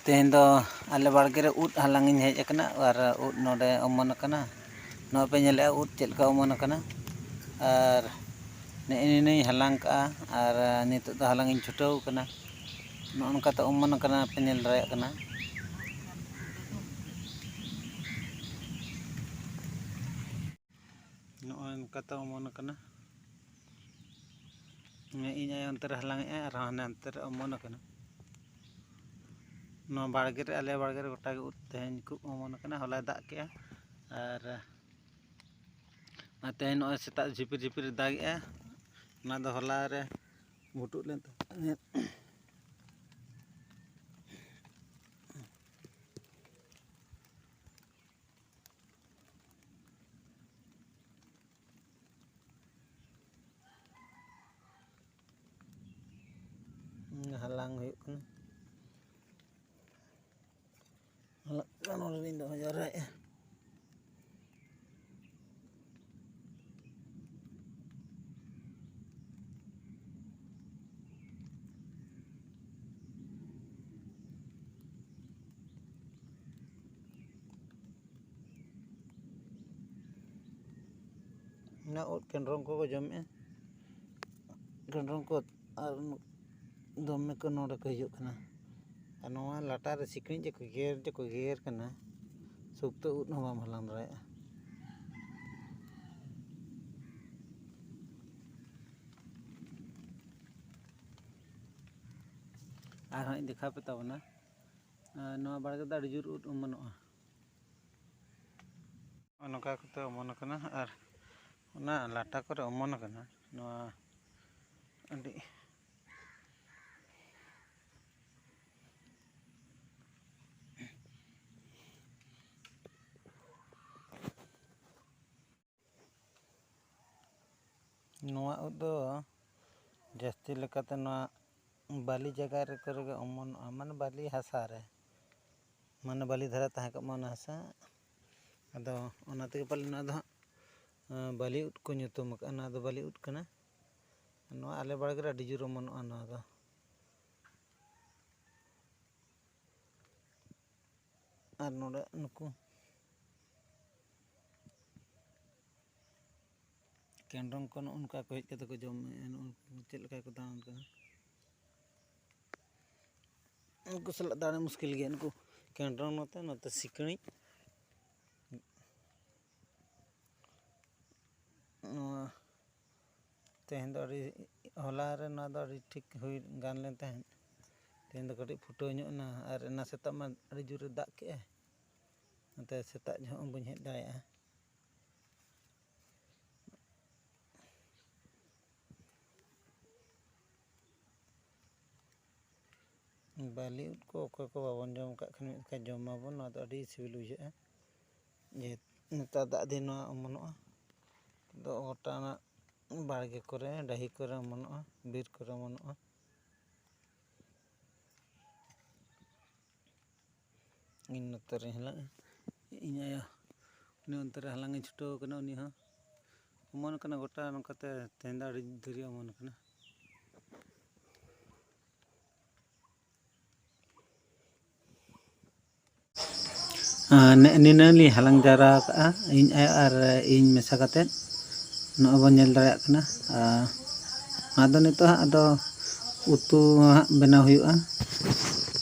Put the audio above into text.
तेहन दो आले बाड़गे रे उद हालांग इन हेज अकना और उद नोडे अमन अकना नो पे नेले उद चेल का अमन अकना और ने हालांग का और नित दो हालांग इन छुटाव कना नो उनका तो अमन अकना पे नेल रया कना नो उनका तो अमन अकना इन आय अंतर हालांग ए और हाने अंतर अमन अकना नो बाड़गे रे आले बाड़गे रे गोटा उद तेहन को अमन अकना होला दाग के और तेहन नो सेता झिपिर झिपिर दाग ए ना दो होला रे भुटु लेन हालांग हुयुग कना हालांग कानो रे दो जरा ना उद केंद्रों को जमे केंद्रों को और दमे को नोडे को हिजुग कना नोआ लाटा रे सिकणी जे को गेर कना सुक्तो उद न बाम हलांग रया और हाँ दिखा पे ताबना नोआ बाड़गे दा जुर उद अमनोआ नोका को तो अमन कना और ना लाटा को अमन कना नोआ अडी नोआ उद दो जास्ती लेकाते नोआ बाली जगह रे करे अमन माने बाली हासा रे माने बाली धरा ताहे का मन हासा अदो ओनाते पाले ना दो बाली उद को nyutum ना दो बाली उद कना नोआ आले बाड़गे रे अडी जुर अमनोआ ना दो और नोडे नुकु केंद्रों को उनका को हेज कते को जम चेल लका को दान कना उनको सला दाने मुश्किल गया उनको केंद्रों नते सिकणी तेहन दो होला रे ना दो ठीक हुई गान लेन तेहन दो कटी फुटो ना और ना सेता मा अड़ी जुरे दाग के नते सेता जो बन हेज दाया बाली उद को को बाबन जम का खन का जमाबन ना दो अड़ी सिविल बुझा जे नेता दाग दिन अमनोआ दो गोटा ना बाड़गे करे डाही करे अमनोआ बीर करे अमनोआ इन नतरे हला इन आया उनी अंतरे हलांग छुटो कना उनी हा अमन कना गोटा नकाते तेंदा अड़ी धरी अमन कना निनाली हालांग जारा का इन और इन मेसा कते नो बन नेल दाया कना आदो नितो आदो उतु बना हुयुआ